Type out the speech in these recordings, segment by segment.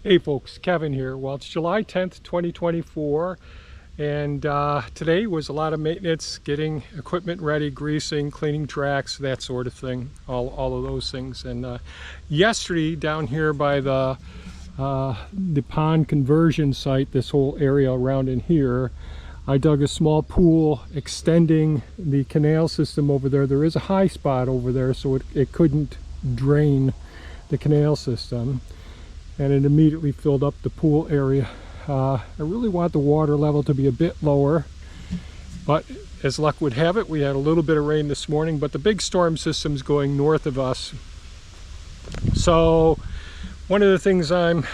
Hey folks, Kevin here. Well, it's July 10th, 2024, and today was a lot of maintenance, getting equipment ready, greasing, cleaning tracks, that sort of thing, all of those things. And yesterday down here by the pond conversion site, this whole area around in here, I dug a small pool extending the canal system over there. There is a high spot over there, so it couldn't drain the canal system, and it immediately filled up the pool area. I really want the water level to be a bit lower, but as luck would have it, we had a little bit of rain this morning, but the big storm system's going north of us. So one of the things I'm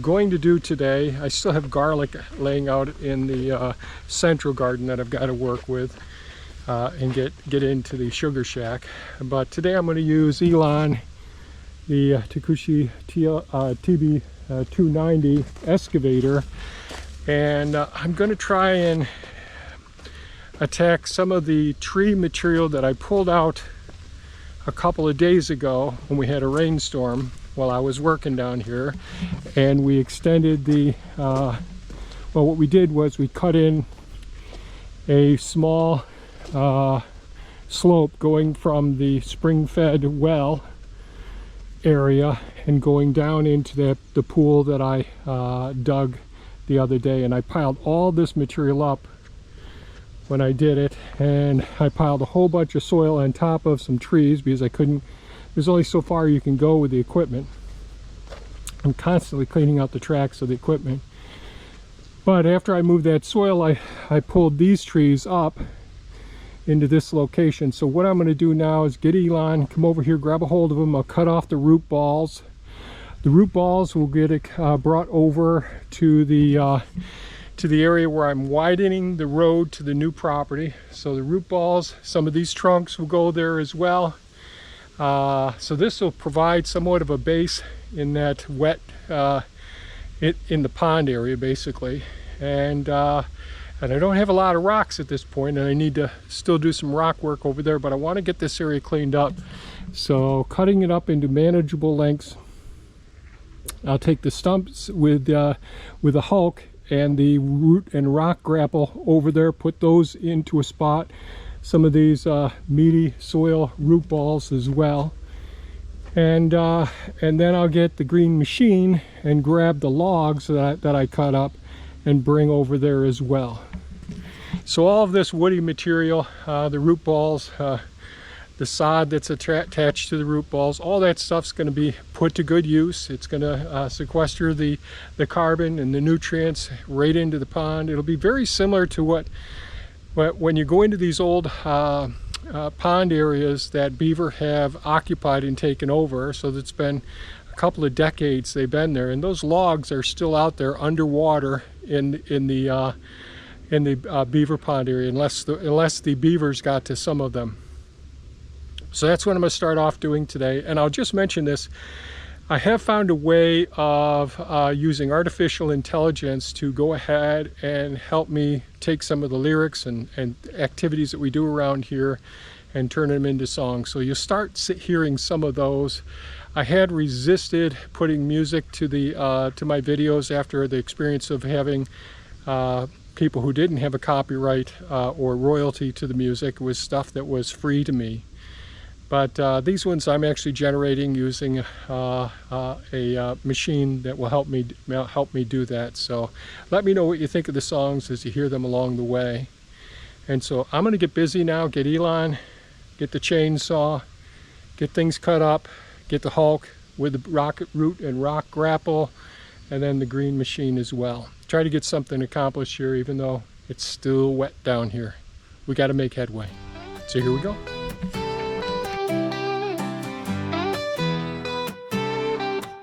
going to do today, I still have garlic laying out in the central garden that I've got to work with and get into the sugar shack. But today I'm going to use Elon, the Takushi TB290 excavator, and I'm going to try and attack some of the tree material that I pulled out a couple of days ago when we had a rainstorm while I was working down here, and we extended the well, what we did was we cut in a small slope going from the spring-fed well area and going down into the pool that I dug the other day. And I piled all this material up when I did it, and I piled a whole bunch of soil on top of some trees because I couldn't, there's only so far you can go with the equipment. I'm constantly cleaning out the tracks of the equipment. But after I moved that soil, I pulled these trees up into this location. So what I'm going to do now is get Elon, come over here, grab a hold of them. I'll cut off the root balls. The root balls will get it brought over to the area where I'm widening the road to the new property. So the root balls, some of these trunks will go there as well. So this will provide somewhat of a base in that wet, in the pond area basically. And I don't have a lot of rocks at this point, and I need to still do some rock work over there, but I want to get this area cleaned up. So cutting it up into manageable lengths. I'll take the stumps with a Hulk and the root and rock grapple over there, put those into a spot. Some of these meaty soil root balls as well. And then I'll get the green machine and grab the logs that I cut up and bring over there as well. So all of this woody material, the root balls, the sod that's attached to the root balls, all that stuff's going to be put to good use. It's going to sequester the carbon and the nutrients right into the pond. It'll be very similar to what when you go into these old pond areas that beaver have occupied and taken over. So it's been a couple of decades they've been there, and those logs are still out there underwater in the beaver pond area, unless the beavers got to some of them. So that's what I'm going to start off doing today. And I'll just mention this. I have found a way of using artificial intelligence to go ahead and help me take some of the lyrics and activities that we do around here and turn them into songs. So you'll start hearing some of those. I had resisted putting music to my videos after the experience of having people who didn't have a copyright or royalty to the music. It was stuff that was free to me. But these ones I'm actually generating using a machine that will help me do that. So let me know what you think of the songs as you hear them along the way. And so I'm going to get busy now, get Elon, get the chainsaw, get things cut up, get the Hulk with the rocket root and rock grapple, and then the green machine as well. Try to get something accomplished here, even though it's still wet down here. We got to make headway. So here we go.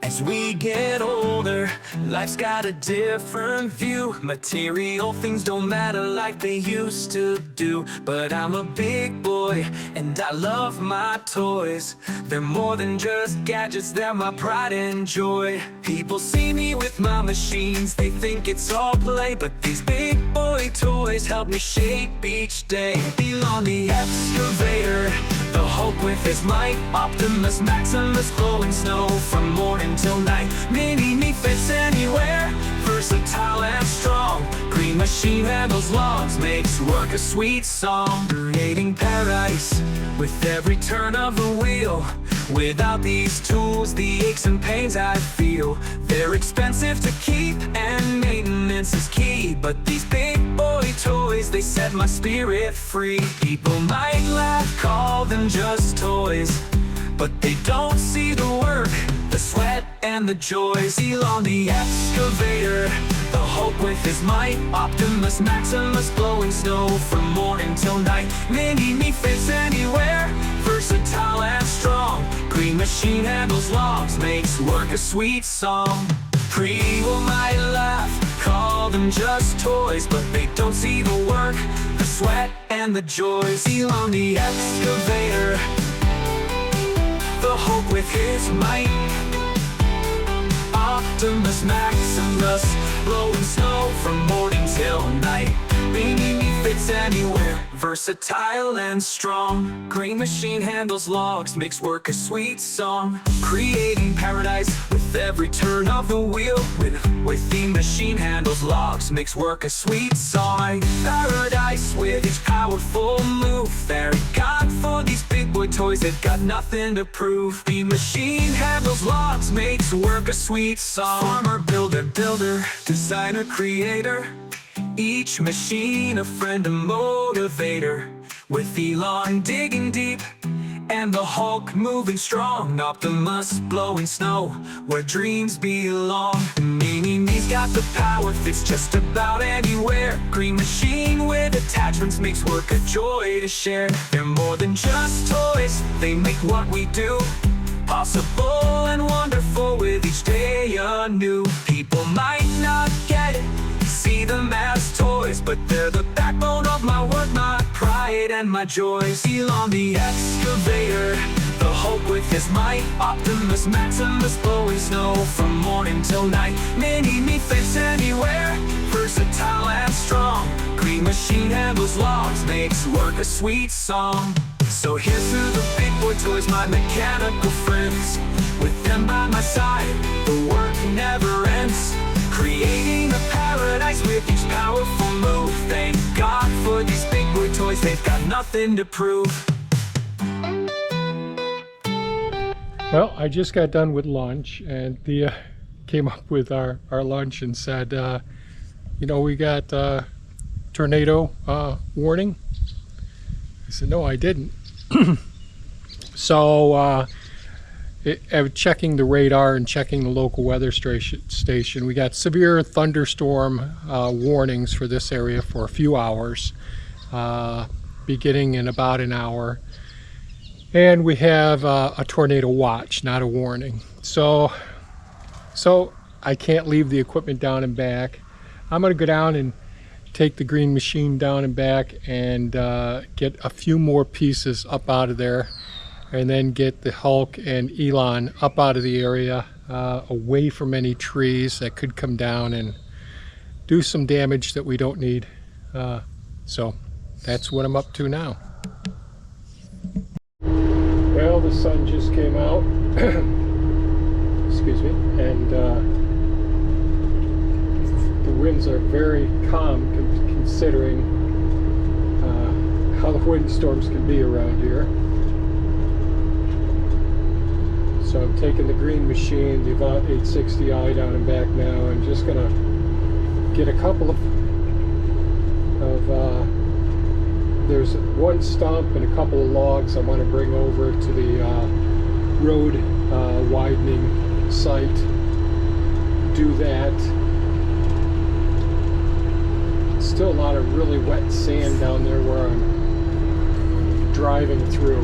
As we get older, life's got a different view. Material things don't matter like they used to do. But I'm a big boy and I love my toys. They're more than just gadgets, they're my pride and joy. People see me with my machines, they think it's all play. But these big boy toys help me shape each day. Elon the excavator, the Hulk with his might, Optimus Maximus blowing snow from morning till night. Mini me fits machine handles logs, makes work a sweet song. Creating paradise with every turn of the wheel. Without these tools, the aches and pains I feel, they're expensive to keep and maintenance is key. But these big boy toys, they set my spirit free. People might laugh, call them just toys, but they don't see the work, the sweat and the joys. Elon the excavator, the Hulk with his might, Optimus Maximus blowing snow from morning till night. Mini-Me fits anywhere, versatile and strong. Green machine handles logs, makes work a sweet song. People might laugh, call them just toys, but they don't see the work, the sweat and the joys. Elon the excavator, the Hulk with his might, Optimus Maximus blowing snow from morning till night. Mini-Me fits anywhere, versatile and strong. Green machine handles logs, makes work a sweet song. Creating paradise with every turn of the wheel. With the machine handles logs, makes work a sweet song. Paradise with each powerful move. Thank God for these big boy toys, they've got nothing to prove. The machine handles logs, makes work a sweet song. Farmer, builder, designer, creator. Each machine a friend, a motivator. With Elon digging deep and the Hulk moving strong. Optimus blowing snow where dreams belong. Mini-Me's got the power, fits just about anywhere. Green machine with attachments, makes work a joy to share. They're more than just toys, they make what we do possible and wonderful with each day anew. People might not get it, see them as toys, but they're the backbone of my work, my pride and my joys. Elon the excavator, the Hulk with his might, Optimus Maximus blowing snow from morning till night. Mini-Me fits anywhere, versatile and strong. Green machine handles logs, makes work a sweet song. So here's to the big boy toys, my mechanical friends. With them by my side, the work never ends. Creating a paradise with each powerful move. Thank God for these big boy toys, they've got nothing to prove. Well, I just got done with lunch, and Thea came up with our lunch and said, you know, we got tornado warning. I said, no, I didn't. So checking the radar and checking the local weather station, we got severe thunderstorm warnings for this area for a few hours, beginning in about an hour. And we have a tornado watch, not a warning. So I can't leave the equipment down and back. I'm going to go down and take the green machine down and back and get a few more pieces up out of there, and then get the Hulk and Elon up out of the area, away from any trees that could come down and do some damage that we don't need. So that's what I'm up to now. Well, the sun just came out, excuse me, and the winds are very calm considering how the windstorms can be around here. So I'm taking the green machine, the Avant 860i down and back now. I'm just gonna get a couple of there's one stump and a couple of logs I want to bring over to the road widening site. Do that. Still a lot of really wet sand down there where I'm driving through.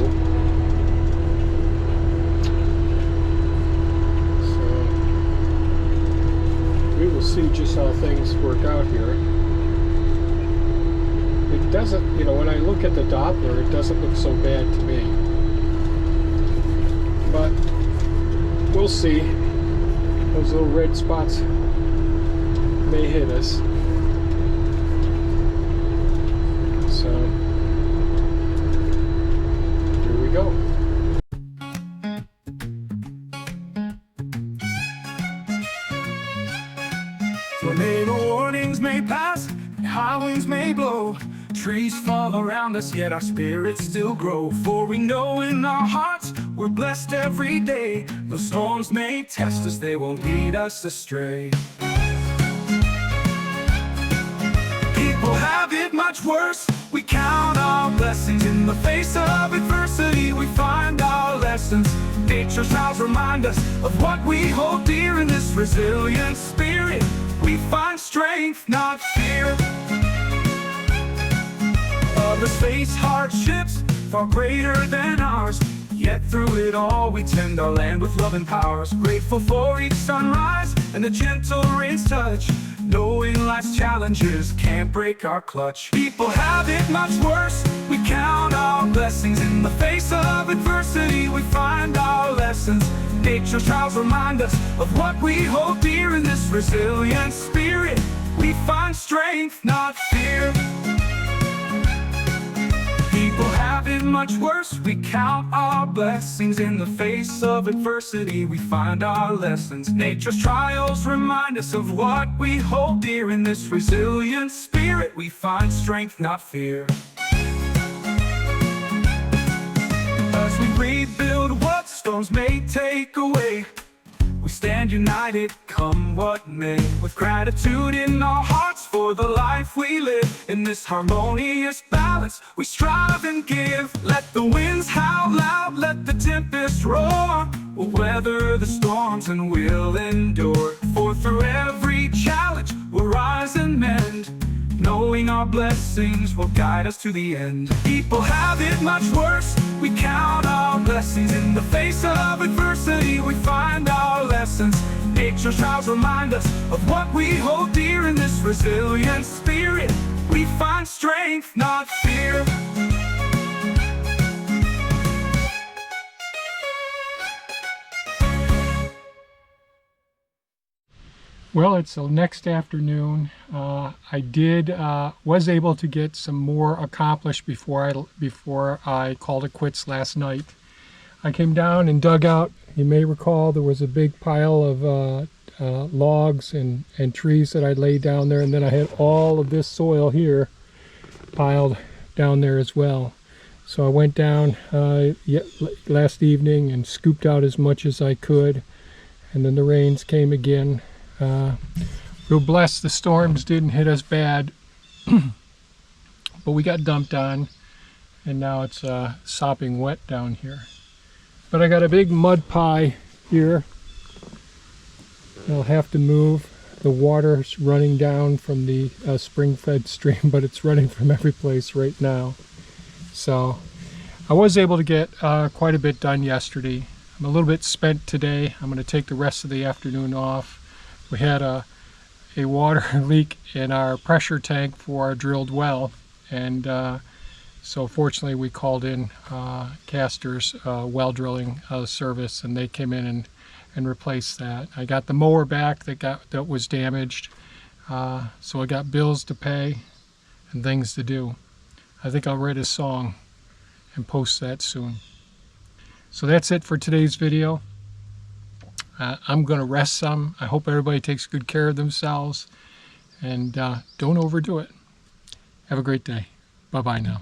So we will see just how things work out here. It doesn't, you know, when I look at the Doppler, it doesn't look so bad to me. But we'll see. Those little red spots may hit us. So here we go. Tornado warnings may pass, high winds may blow, trees fall around us, yet our spirits still grow. For we know in our hearts we're blessed every day. The storms may test us, they won't lead us astray. People have it much worse. We count our blessings. In the face of adversity, we find our lessons. Nature's trials remind us of what we hold dear. In this resilient spirit, we find strength, not fear. Others face hardships far greater than ours, yet through it all we tend our land with love and powers. Grateful for each sunrise and the gentle rain's touch, knowing life's challenges can't break our clutch. People have it much worse. We count our blessings. In the face of adversity, we find our lessons. Nature's trials remind us of what we hold dear. In this resilient spirit, we find strength, not fear. People have it much worse. We count our blessings. In the face of adversity, we find our lessons. Nature's trials remind us of what we hold dear. In this resilient spirit, we find strength, not fear. As we rebuild what storms may take away, we stand united, come what may. With gratitude in our hearts for the life we live. In this harmonious balance, we strive and give. Let the winds howl loud, let the tempest roar. We'll weather the storms and we'll endure. For through every challenge, we'll rise and mend, knowing our blessings will guide us to the end. People have it much worse. We count our blessings. In the face of adversity, we find our lessons. Nature's trials remind us of what we hold dear. In this resilient spirit, we find strength, not fear. Well, it's the next afternoon. Was able to get some more accomplished before I called it quits last night. I came down and dug out. You may recall there was a big pile of logs and trees that I laid down there, and then I had all of this soil here piled down there as well. So I went down last evening and scooped out as much as I could, and then the rains came again. Real blessed the storms didn't hit us bad, but we got dumped on, and now it's sopping wet down here. But I got a big mud pie here. I'll have to move. The water's running down from the spring-fed stream, but it's running from every place right now. So I was able to get quite a bit done yesterday. I'm a little bit spent today. I'm going to take the rest of the afternoon off. We had a water leak in our pressure tank for our drilled well, and so fortunately we called in Caster's well drilling service, and they came in and replaced that. I got the mower back that was damaged, so I got bills to pay and things to do. I think I'll write a song and post that soon. So that's it for today's video. I'm going to rest some. I hope everybody takes good care of themselves, and don't overdo it. Have a great day. Bye-bye now.